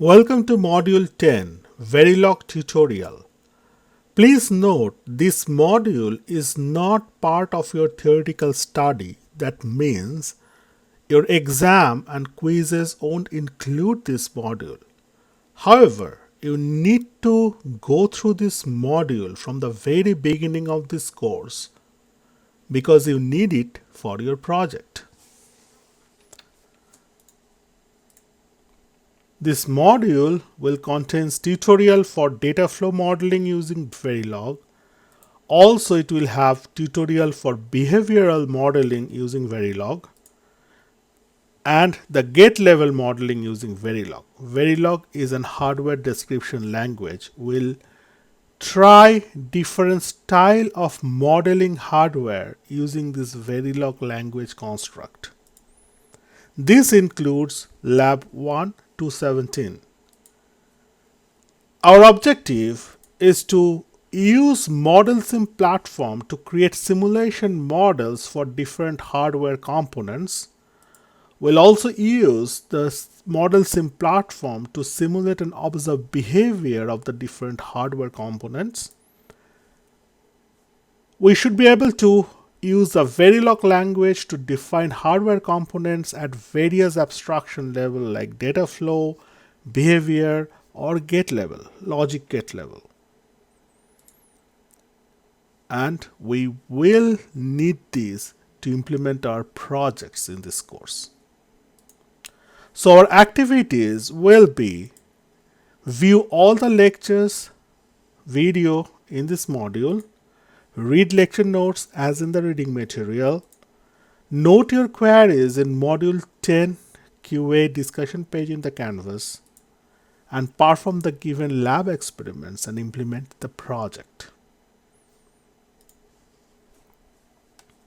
Welcome to Module 10, Verilog tutorial. Please note this module is not part of your theoretical study. That means your exam and quizzes won't include this module. However, you need to go through this module from the very beginning of this course because you need it for your project. This module will contain tutorial for data flow modeling using Verilog. Also, it will have tutorial for behavioral modeling using Verilog and the gate level modeling using Verilog. Verilog is a hardware description language. We'll try different style of modeling hardware using this Verilog language construct. This includes Lab 1 to 17. Our objective is to use ModelSim platform to create simulation models for different hardware components. We'll also use the ModelSim platform to simulate and observe behavior of the different hardware components. We should be able to use the Verilog language to define hardware components at various abstraction level like data flow, behavior, or gate level, logic gate level. And we will need these to implement our projects in this course. So our activities will be view all the lectures, video in this module, read lecture notes as in the reading material, note your queries in Module 10 QA discussion page in the Canvas, and perform the given lab experiments and implement the project.